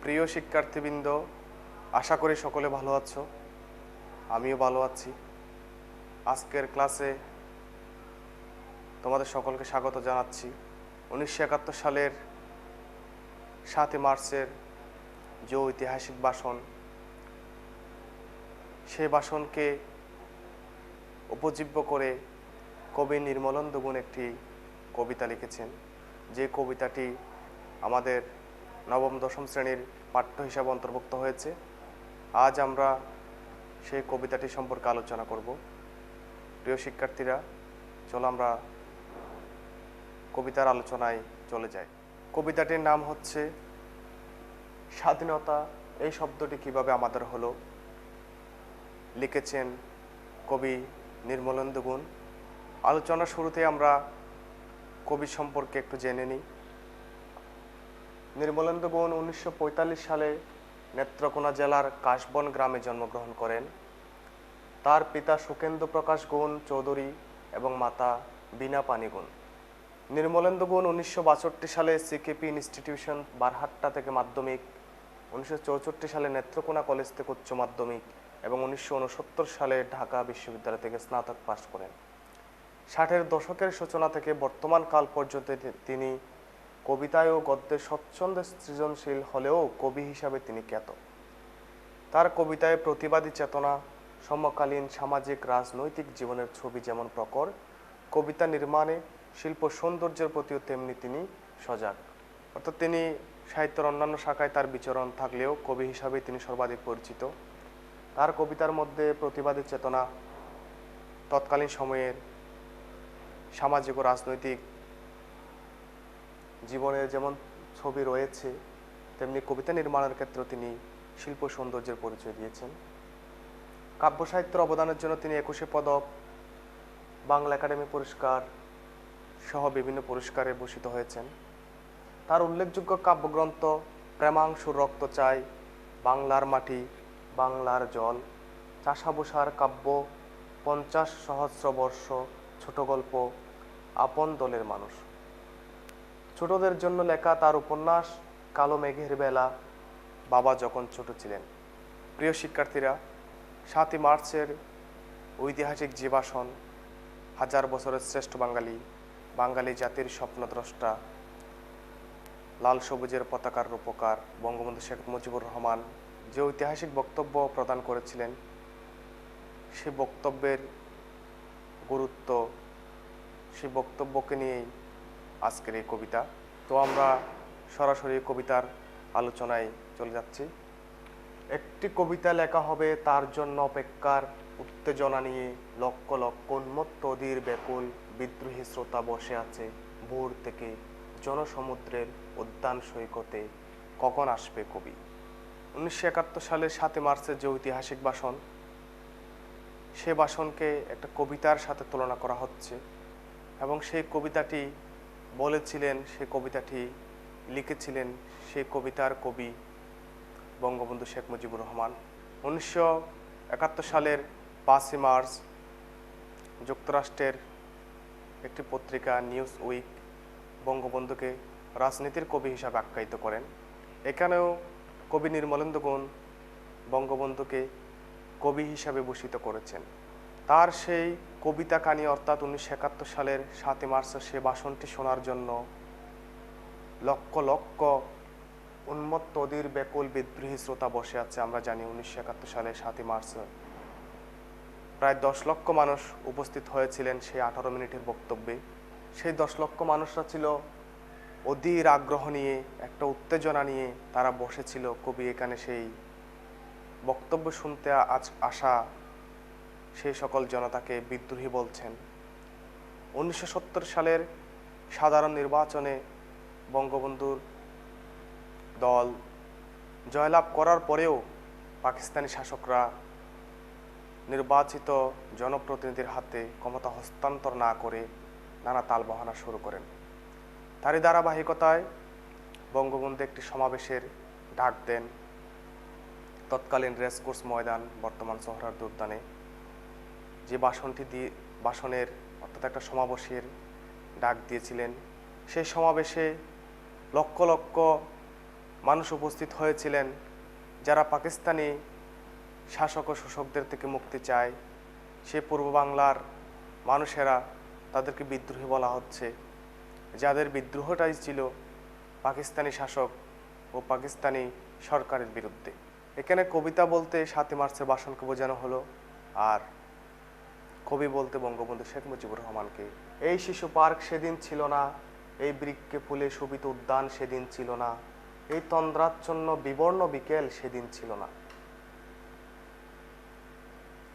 প্রিয় শিক্ষার্থীবৃন্দ, আশা করি সকলে ভালো আছো। আমিও ভালো আছি। আজকের ক্লাসে তোমাদের সকলকে স্বাগত জানাচ্ছি। 1971 সালের 7 মার্চের যে ঐতিহাসিক ভাষণ, সেই ভাষণকে উপজীব্য করে কবি নির্মলেন্দু গুণ একটি কবিতা লিখেছেন। যে কবিতাটি আমাদের নবম দশম শ্রেণীর পাঠ্য হিসাবে অন্তর্ভুক্ত হয়েছে। আজ আমরা সেই কবিতাটি সম্পর্কে আলোচনা করব। প্রিয় শিক্ষার্থীরা, চলো আমরা কবিতার আলোচনায় চলে যাই। কবিতাটির নাম হচ্ছে স্বাধীনতা। এই শব্দটি কিভাবে আমাদের হলো, লিখেছেন কবি নির্মলেন্দু গুণ। আলোচনার শুরুতে আমরা কবি সম্পর্কে একটু জেনে নিই। নির্মলেন্দু গুণ 1945 সালে নেত্রকোনা জেলার কাশবন গ্রামে জন্মগ্রহণ করেন। তার পিতা সুকেন্দ্র প্রকাশ গুণ চৌধুরী এবং মাতা বীণা পানি গুণ। নির্মলেন্দু গুণ 1962 সালে সিকেপি ইনস্টিটিউশন বারহাট্টা থেকে মাধ্যমিক, 1964 সালে নেত্রকোনা কলেজ থেকে উচ্চ মাধ্যমিক এবং 1969 সালে ঢাকা বিশ্ববিদ্যালয় থেকে স্নাতক পাশ করেন। 60-এর দশকের সূচনা থেকে বর্তমান কাল পর্যন্ত তিনি কবিতায় ও গদ্যে স্বচ্ছন্দে সৃজনশীল হলেও কবি হিসাবে তিনি খ্যাত। তার কবিতায় প্রতিবাদী চেতনা, সমকালীন সামাজিক রাজনৈতিক জীবনের ছবি যেমন প্রখর, কবিতা নির্মাণে শিল্প সৌন্দর্যের প্রতিও তেমনি তিনি সজাগ। অর্থাৎ তিনি সাহিত্যের অন্যান্য শাখায় তার বিচরণ থাকলেও কবি হিসাবে তিনি সর্বাধিক পরিচিত। তার কবিতার মধ্যে প্রতিবাদী চেতনা, তৎকালীন সময়ের সামাজিক ও রাজনৈতিক জীবনের যেমন ছবি রয়েছে, তেমনি কবিতা নির্মাণের ক্ষেত্রে তিনি শিল্প সৌন্দর্যের পরিচয় দিয়েছেন। কাব্য সাহিত্যের অবদানের জন্য তিনি 21 পদক, বাংলা একাডেমি পুরস্কার সহ বিভিন্ন পুরস্কারে ভূষিত হয়েছেন। তার উল্লেখযোগ্য কাব্যগ্রন্থ প্রেমাংশুর রক্ত চাই, বাংলার মাটি, বাংলার জল, চাষাবুষার কাব্য, 50 সহস্র বর্ষ, ছোট গল্প, আপন দলের মানুষ। ছোটদের জন্য লেখা তার উপন্যাস কালো মেঘের বেলা, বাবা যখন ছোট ছিলেন। প্রিয় শিক্ষার্থীরা, 7 মার্চের ঐতিহাসিক যে ভাষণ, হাজার বছরের শ্রেষ্ঠ বাঙালি জাতির স্বপ্নদ্রষ্টা, লাল সবুজের পতাকার রূপকার বঙ্গবন্ধু শেখ মুজিবুর রহমান যে ঐতিহাসিক বক্তব্য প্রদান করেছিলেন, সেই বক্তব্যের গুরুত্ব, সেই বক্তব্যকে নিয়েই আজকের এই কবিতা। তো আমরা সরাসরি কবিতার আলোচনায় চলে যাচ্ছি। একটি কবিতা লেখা হবে তার জন্য অপেক্ষার উত্তেজনা নিয়ে, লক্ষ লক্ষ উন্মত্ত অধীর ব্যাকুল বিদ্রোহী শ্রোতা বসে আছে ভোর থেকে জনসমুদ্রের উদ্যান সৈকতে, কখন আসবে কবি। 1971 সালের 7 মার্চের যে ঐতিহাসিক ভাষণ, সে ভাষণকে একটা কবিতার সাথে তুলনা করা হচ্ছে এবং সেই কবিতাটি বলেছিলেন, সেই কবিতাটি লিখেছিলেন সেই কবিতার কবি বঙ্গবন্ধু শেখ মুজিবুর রহমান। 1971 সালের 5 মার্চ যুক্তরাষ্ট্রের একটি পত্রিকা নিউজ উইক বঙ্গবন্ধুকে রাজনীতির কবি হিসাবে আখ্যায়িত করেন। এখানেও কবি নির্মলেন্দু গুণ বঙ্গবন্ধুকে কবি হিসাবে ভূষিত করেছেন। তার সেই কবিতা কানি অর্থাৎ 1971 সালের 7 মার্চের সে ভাষণটি শোনার জন্য লক্ষ লক্ষ উন্মত্ত অধীর ব্যাকুল বিদ্রোহী শ্রোতা বসে আছে। আমরা জানি 1971 সালের 7 মার্চ প্রায় 10 লক্ষ মানুষ উপস্থিত হয়েছিলেন সেই 18 মিনিটের বক্তব্যে। সেই 10 লক্ষ মানুষরা ছিল অধীর আগ্রহ নিয়ে, একটা উত্তেজনা নিয়ে তারা বসেছিল। কবি এখানে সেই বক্তব্য শুনতে আসা সেই সকল জনতাকে বিদ্রোহী বলছেন। 1970 সালের সাধারণ নির্বাচনে বঙ্গবন্ধুর দল জয়লাভ করার পরেও পাকিস্তানি শাসকরা নির্বাচিত জনপ্রতিনিধির হাতে ক্ষমতা হস্তান্তর না করে নানা তালবাহানা শুরু করেন। তারই ধারাবাহিকতায় বঙ্গবন্ধু একটি সমাবেশের ডাক দেন তৎকালীন রেসকোর্স ময়দান, বর্তমান সোহরাওয়ার্দী উদ্যানে। যে ভাষণের অর্থাৎ একটা সমাবেশের ডাক দিয়েছিলেন, সেই সমাবেশে লক্ষ লক্ষ মানুষ উপস্থিত হয়েছিলেন যারা পাকিস্তানি শাসক ও শোষকদের থেকে মুক্তি চায়। সে পূর্ব বাংলার মানুষেরা, তাদেরকে বিদ্রোহী বলা হচ্ছে, যাদের বিদ্রোহটাই ছিল পাকিস্তানি শাসক ও পাকিস্তানি সরকারের বিরুদ্ধে। এখানে কবিতা বলতে 7ই মার্চের ভাষণকে বোঝানো হলো, আর কবি বলতে বঙ্গবন্ধু শেখ মুজিবুর রহমানকে। এই শিশু পার্ক সেদিন ছিল না, এই বৃক্ষে ফুলে শোভিত উদ্যান সেদিন ছিল না, এই তন্দ্রাচ্ছন্ন বিবর্ণ বিকেল সেদিন ছিল না।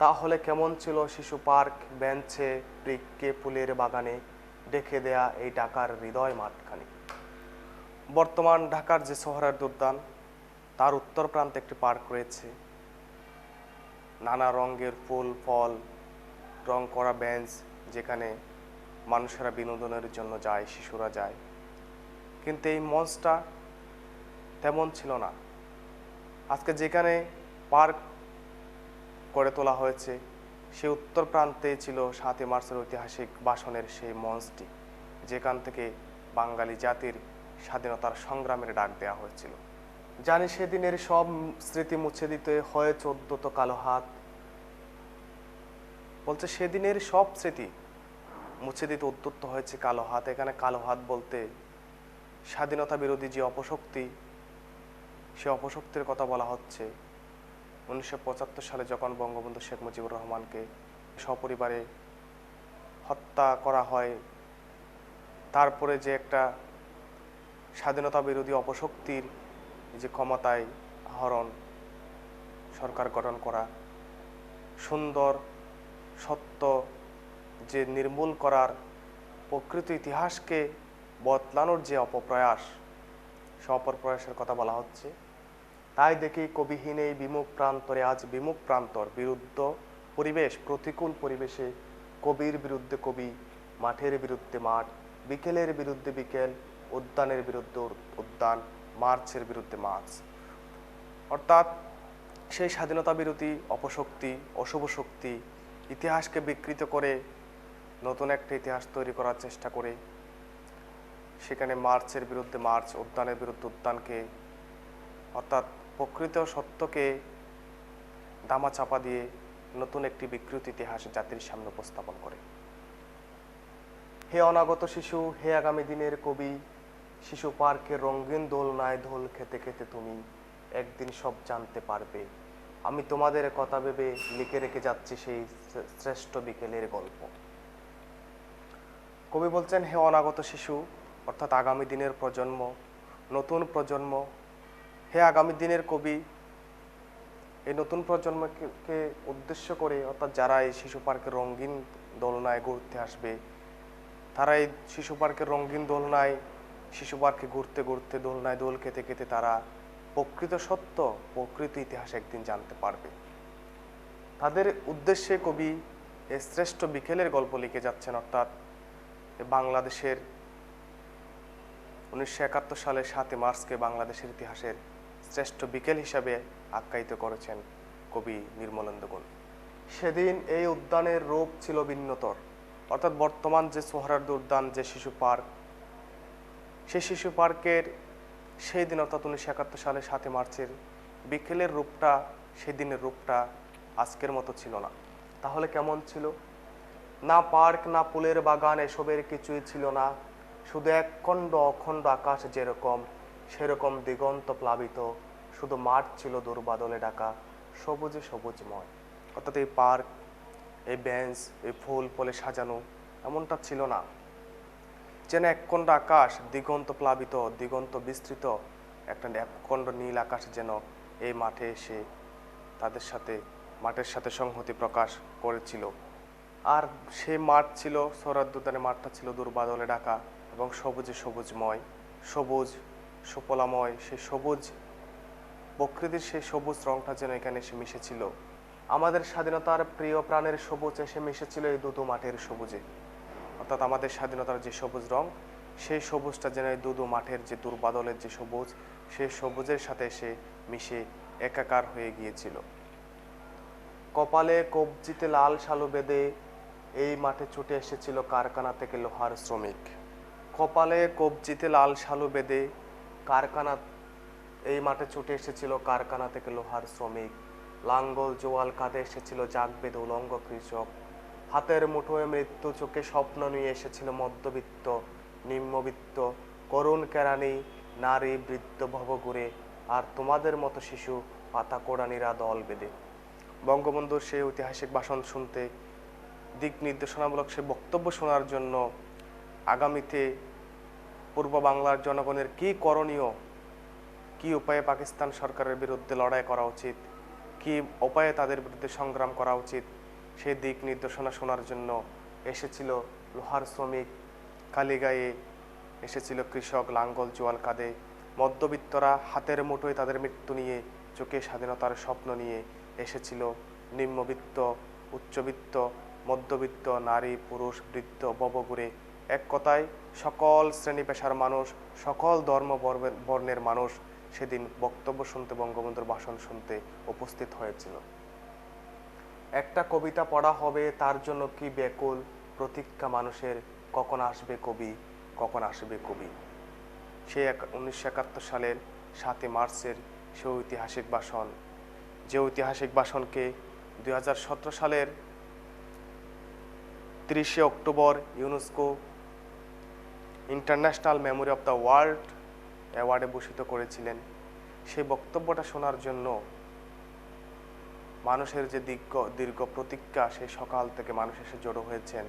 তাহলে কেমন ছিল শিশু পার্ক, বেঞ্চে, বৃক্ষে, ফুলের বাগানে ডেকে দেয়া এই ঢাকার হৃদয় মাঠখানি? বর্তমান ঢাকার যে সোহরাওয়ার্দী উদ্যান, তার উত্তর প্রান্তে একটি পার্ক রয়েছে। নানা রঙের ফুল ফল, রং করা বেঞ্চ, যেখানে মানুষেরা বিনোদনের জন্য যায়, শিশুরা যায়। কিন্তু এই মঞ্চটা তেমন ছিল না। আজকে যেখানে পার্ক করে তোলা হয়েছে, সে উত্তর প্রান্তে ছিল 7ই মার্চের ঐতিহাসিক ভাষণের সেই মঞ্চটি, যেখান থেকে বাঙালি জাতির স্বাধীনতার সংগ্রামের ডাক দেওয়া হয়েছিল। জানি সেদিনের সব স্মৃতি মুছে দিতে হয় 14 কালো হাত। বলছে সেদিনের সব স্মৃতি মুছে দিতে উদ্যত হয়েছে কালো হাত। এখানে কালো হাত বলতে স্বাধীনতা বিরোধী যে অপশক্তি, সে অপশক্তির কথা বলা হচ্ছে। 1975 সালে যখন বঙ্গবন্ধু শেখ মুজিবুর রহমানকে সপরিবারে হত্যা করা হয়, তারপরে যে একটা স্বাধীনতা বিরোধী অপশক্তির যে ক্ষমতায় আহরণ, সরকার গঠন করা, সুন্দর সত্য যে নির্মূল করার, প্রকৃত ইতিহাসকে বদলানোর যে অপপ্রয়াস, সে অপপ্রয়াসের কথা বলা হচ্ছে। তাই দেখি কবিহীন এই বিমুখ প্রান্তরে আজ বিমুখ প্রান্তর, বিরুদ্ধ পরিবেশ, প্রতিকূল পরিবেশে কবির বিরুদ্ধে কবি, মাঠের বিরুদ্ধে মাঠ, বিকেলের বিরুদ্ধে বিকেল, উদ্যানের বিরুদ্ধে উদ্যান, মার্চের বিরুদ্ধে মার্চ। অর্থাৎ সেই স্বাধীনতা বিরোধী অপশক্তি, অশুভ শক্তি ইতিহাসকে বিকৃত করে নতুন একটা ইতিহাস তৈরি করার চেষ্টা করে সেখানে মার্চের বিরুদ্ধে মার্চ, উদ্যানের বিরুদ্ধে উদ্যানকে, অর্থাৎ প্রকৃত সত্যকে দামা চাপা দিয়ে নতুন একটি বিকৃত ইতিহাস জাতির সামনে উপস্থাপন করে। হে অনাগত শিশু, হে আগামী দিনের কবি, শিশু পার্কের রঙিন দোলনায় দোল খেতে খেতে তুমি একদিন সব জানতে পারবে। আমি তোমাদের কথা ভেবে লিখে রেখে যাচ্ছি সেই শ্রেষ্ঠ বিকেলের গল্প। কবি বলছেন, হে অনাগত শিশু, অর্থাৎ আগামী দিনের প্রজন্ম, নতুন প্রজন্ম। হে আগামী দিনের কবি, এই নতুন প্রজন্মকে উদ্দেশ্য করে, অর্থাৎ যারা এই শিশু পার্কের রঙিন দোলনায় ঘুরতে আসবে, তারা এই শিশু পার্কের রঙিন দোলনায়, শিশু পার্কে ঘুরতে ঘুরতে, দোলনায় দোল খেতে খেতে তারা প্রকৃত সত্য, প্রকৃত ইতিহাস একদিন জানতে পারবে। তাদের উদ্দেশ্যে কবি এই শ্রেষ্ঠ বিকেলের গল্প লিখে যাচ্ছেন। অর্থাৎ বাংলাদেশের 1971 সালে 7ই মার্চকে বাংলাদেশের ইতিহাসের শ্রেষ্ঠ বিকেল হিসাবে আখ্যায়িত করেছেন কবি নির্মলেন্দু গুণ। সেদিন এই উদ্যানের রূপ ছিল ভিন্নতর। অর্থাৎ বর্তমান যে সোহরাওয়ার্দী উদ্যান, যে শিশু পার্ক, সেই শিশু পার্কের সেই দিন অর্থাৎ 1971 সালে 7ই মার্চের বিকেলের রূপটা, সেদিনের রূপটা আজকের মতো ছিল না। তাহলে কেমন ছিল? না পার্ক, না ফুলের বাগান, এসবের কিছুই ছিল না। শুধু একখণ্ড অখণ্ড আকাশ যেরকম, সেরকম দিগন্ত প্লাবিত শুধু মাঠ ছিল দুর্বাদলে ঢাকা, সবুজে সবুজময়। অর্থাৎ এই পার্ক, এই বেঞ্চ, এই ফুল ফলে সাজানো এমনটা ছিল না। যেন একখণ্ড আকাশ, দিগন্ত প্লাবিত, দিগন্ত বিস্তৃত একটা একখণ্ড নীল আকাশ যেন এই মাঠে এসে তাদের সাথে, মাঠের সাথে সংহতি প্রকাশ করেছিল। আর সেই মাঠ ছিল, সোহরাওয়ার্দী উদ্যানের মাঠটা ছিল দুর্বাদলে ঢাকা এবং সবুজে সবুজময়, সবুজ সুফলাময়। সেই সবুজ প্রকৃতির সেই সবুজ রংটা যেন এখানে এসে মিশেছিল। আমাদের স্বাধীনতার প্রিয় প্রাণের সবুজ এসে মিশেছিল এই দুদু মাঠের সবুজে। অর্থাৎ আমাদের স্বাধীনতার যে সবুজ রং, সেই সবুজটা যেন এই দুদু মাঠের যে দুর্বাদলের যে সবুজ, সেই সবুজের সাথে এসে মিশে একাকার হয়ে গিয়েছিল। কপালে কবজিতে লাল শালু বেঁধে এই মাঠে ছুটে এসেছিল কারখানা থেকে লোহার শ্রমিক। কপালে কবজিতে লাল শালু বেঁধে কারখানা এই মাঠে ছুটে এসেছিল কারখানা থেকে লোহার শ্রমিক, লাঙ্গল জোয়াল কাঁধে এসেছিল জাগবেদ উলঙ্গ কৃষক, হাতের মুঠোয় মৃত্যু, চোখে স্বপ্ন নিয়ে এসেছিল মধ্যবিত্ত নিম্নবিত্ত, করুণ কেরানি, নারী বৃদ্ধ ভবঘুরে, আর তোমাদের মতো শিশু পাতা কোড়ানিরা দল বেঁধে। বঙ্গবন্ধুর সেই ঐতিহাসিক ভাষণ শুনতে, দিক নির্দেশনামূলক সে বক্তব্য শোনার জন্য আগামীতে পূর্ব বাংলার জনগণের কি করণীয়, কি উপায়ে পাকিস্তান সরকারের বিরুদ্ধে লড়াই করা উচিত, কি উপায়ে তাদের বিরুদ্ধে সংগ্রাম করা উচিত, সেই দিক নির্দেশনা শোনার জন্য এসেছিল লোহার শ্রমিক, কালীগায়ে এসেছিল কৃষক, লাঙ্গল জোয়াল কাঁধে, মধ্যবিত্তরা হাতের মুঠোয় তাদের মৃত্যু নিয়ে, চোখে স্বাধীনতার স্বপ্ন নিয়ে এসেছিল নিম্নবিত্ত, উচ্চবিত্ত, মধ্যবিত্ত, নারী পুরুষ বৃদ্ধ ববঘুরে, এক কথায় সকল শ্রেণী পেশার মানুষ, সকল ধর্ম বর্ণের মানুষ সেদিন বক্তব্য শুনতে, বঙ্গবন্ধুর ভাষণ শুনতে উপস্থিত হয়েছিল। একটা কবিতা পড়া হবে তার জন্য কি ব্যাকুল প্রতীক্ষা মানুষের, কখন আসবে কবি, কখন আসবে কবি। সেই 1971 সালের 7 মার্চের সে ঐতিহাসিক ভাষণ, যে ঐতিহাসিক ভাষণকে 2017 সালের 30 October UNESCO International Memory of the World অ্যাওয়ার্ডে ভূষিত করেছিলেন। সেই বক্তব্যটা শোনার জন্য মানুষের যে দীর্ঘ প্রতীক্ষা, সেই সকাল থেকে মানুষ এসে জড়ো হয়েছেন,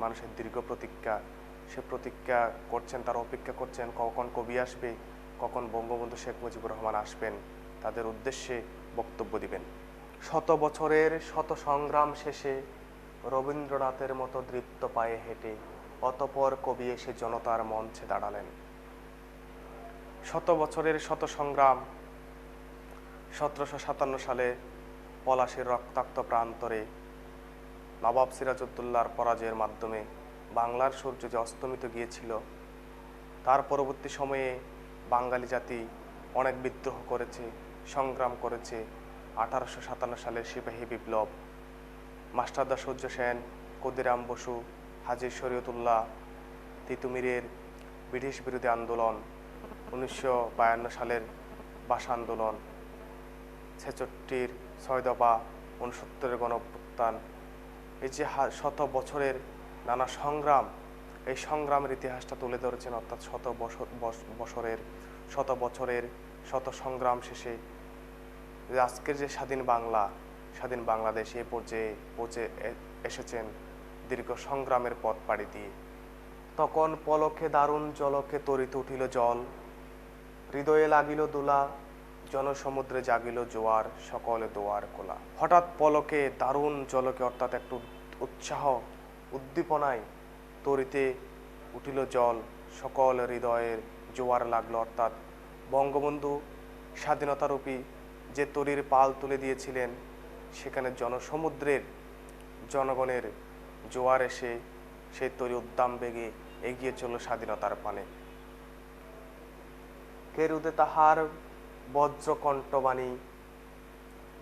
মানুষের দীর্ঘ প্রতীক্ষা, সে প্রতীক্ষা করছেন, তারা অপেক্ষা করছেন কখন কবি আসবে, কখন বঙ্গবন্ধু শেখ মুজিবুর রহমান আসবেন, তাদের উদ্দেশ্যে বক্তব্য দিবেন। শত বছরের শত সংগ্রাম শেষে রবীন্দ্রনাথের মতো দৃপ্ত পায়ে হেঁটে অতঃপর কবি এসে জনতার মঞ্চে দাঁড়ালেন। শত বছরের শত সংগ্রাম, 1757 সালে পলাশীর রক্তাক্ত প্রান্তরে নবাব সিরাজউদ্দৌলার পরাজয়ের মাধ্যমে বাংলার সূর্য যে অস্তমিত গিয়েছিল, তার পরবর্তী সময়ে বাঙালি জাতি অনেক বিদ্রোহ করেছে, সংগ্রাম করেছে। 1857 সালের সিপাহী বিপ্লব, মাস্টারদা সূর্য সেন, ক্ষুদিরাম বসু, হাজী শরীয়তুল্লাহ, তিতুমিরের ব্রিটিশ বিরোধী আন্দোলন, 1952 সালের ভাষা আন্দোলন, 66-র 6 দফা, 69-এর গণঅভ্যুত্থান, এই যে শত বছরের নানা সংগ্রাম, এই সংগ্রামের ইতিহাসটা তুলে ধরেছেন। অর্থাৎ শত বছরের শত সংগ্রাম শেষে যে আজকের যে স্বাধীন বাংলা, স্বাধীন বাংলাদেশ এ পর্যায়ে পৌঁছে এসেছেন দীর্ঘ সংগ্রামের পথ পাড়ি দিয়ে। তখন পলকে দারুণ জলকে তরিত উঠিল জল, হৃদয়ে লাগিল দোলা, জনসমুদ্রে জাগিল জোয়ার, সকলে দোয়ার কোলা। হঠাৎ পলকে দারুণ জলকে, অর্থাৎ একটু উৎসাহ উদ্দীপনায় তরিতে উঠিল জল, সকল হৃদয়ের জোয়ার লাগলো। অর্থাৎ বঙ্গবন্ধু স্বাধীনতারূপী যে তরির পাল তুলে দিয়েছিলেন, সেখানে জনসমুদ্রের জনগণের জোয়ার এসে সেই তরি উদ্দাম বেগে এগিয়ে চলল স্বাধীনতার পানে। কেরুদে তাহার বজ্রকণ্ঠবাণী,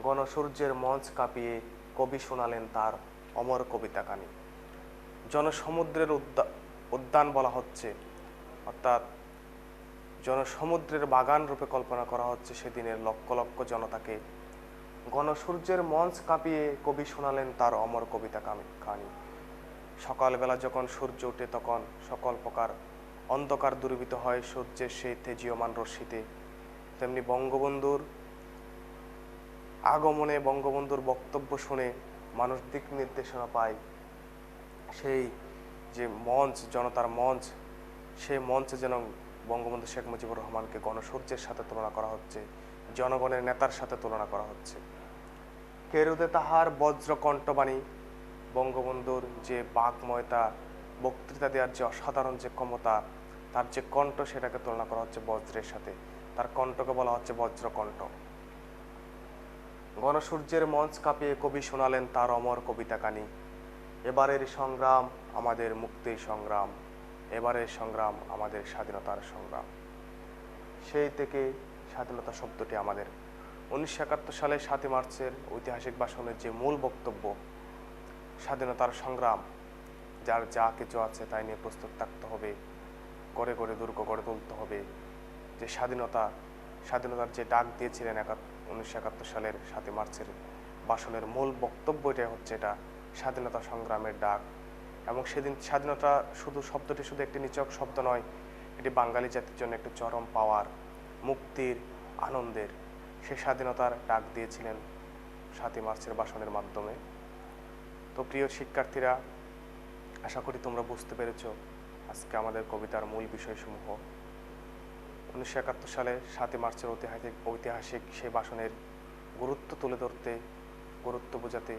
গণসূর্যের মঞ্চ কাঁপিয়ে কবি শোনালেন তার অমর কবিতা কানি। জনসমুদ্রের উদ্যান বলা হচ্ছে, অর্থাৎ জনসমুদ্রের বাগান রূপে কল্পনা করা হচ্ছে সেদিনের লক্ষ লক্ষ জনতাকে। গণসূর্যের মঞ্চ কাঁপিয়ে কবি শোনালেন তার অমর কবিতা কানি। সকালবেলা যখন সূর্য ওঠে, তখন সকল প্রকার অন্ধকার দূরীভূত হয় সূর্যের সেই তেজীয়মান রশ্মিতে। তেমনি বঙ্গবন্ধুর আগমনে, বঙ্গবন্ধুর বক্তব্য শুনে মানুষ দিক নির্দেশনা পায়। সেই যে মঞ্চ, জনতার মঞ্চ, সেই মঞ্চে যেন বঙ্গবন্ধু শেখ মুজিবুর রহমানকে গণসূর্যের সাথে তুলনা করা হচ্ছে, জনগণের নেতার সাথে তুলনা করা হচ্ছে। কেরুদে তাহার বজ্রকণ্ঠবাণী, বঙ্গবন্ধুর যে বাকময়তা, বক্তৃতা দেওয়ার যে অসাধারণ যে ক্ষমতা, তার যে কণ্ঠ, সেটাকে তুলনা করা হচ্ছে বজ্রের সাথে। তার কণ্ঠকে বলা হচ্ছে বজ্রকণ্ঠ। গণসূর্যের মঞ্চ কাঁপিয়ে কবি শোনালেন তার অমর কবিতা কানি। এবারের সংগ্রাম আমাদের মুক্তির সংগ্রাম, এবারের সংগ্রাম আমাদের স্বাধীনতার সংগ্রাম। সেই থেকে স্বাধীনতা শব্দটি আমাদের 1971 সালের 7 মার্চের ঐতিহাসিক ভাষণের যে মূল বক্তব্য, স্বাধীনতার সংগ্রাম, যার যা কিছু আছে তাই নিয়ে প্রস্তুত থাকতে হবে, গড়ে গড়ে দুর্গ গড়ে তুলতে হবে। যে স্বাধীনতা, স্বাধীনতার যে ডাক দিয়েছিলেন 1971 সালের 7 মার্চের ভাষণের মূল বক্তব্য এটাই হচ্ছে, এটা স্বাধীনতা সংগ্রামের ডাক। এবং সেদিন স্বাধীনতা শব্দটি শুধু একটি নিছক শব্দ নয়, এটি বাঙালি জাতির জন্য একটি চরম পাওয়ার, মুক্তির, আনন্দের। সে স্বাধীনতার ডাক দিয়েছিলেন 7 মার্চের ভাষণের মাধ্যমে। তো প্রিয় শিক্ষার্থীরা, আশা করি তোমরা বুঝতে পেরেছ আজকে আমাদের কবিতার মূল বিষয়সমূহ। 1971 সালে 7 মার্চের ঐতিহাসিক সেই ভাষণের গুরুত্ব তুলে ধরতে, গুরুত্ব বোঝাতে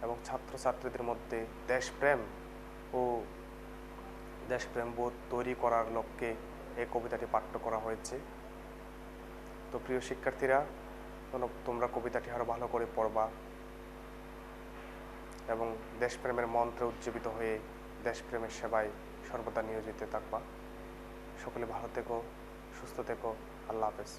এবং ছাত্রছাত্রীদের মধ্যে দেশপ্রেম বোধ তৈরি করার লক্ষ্যে এই কবিতাটি পাঠ্য করা হয়েছে। তো প্রিয় শিক্ষার্থীরা, তোমরা কবিতাটি আরও ভালো করে পড়বা এবং দেশপ্রেমের মন্ত্রে উজ্জীবিত হয়ে দেশপ্রেমের সেবায় সর্বদা নিয়োজিত থাকবা। সকলে ভালো থেকো, সুস্থ থেকো। আল্লাহ হাফেজ।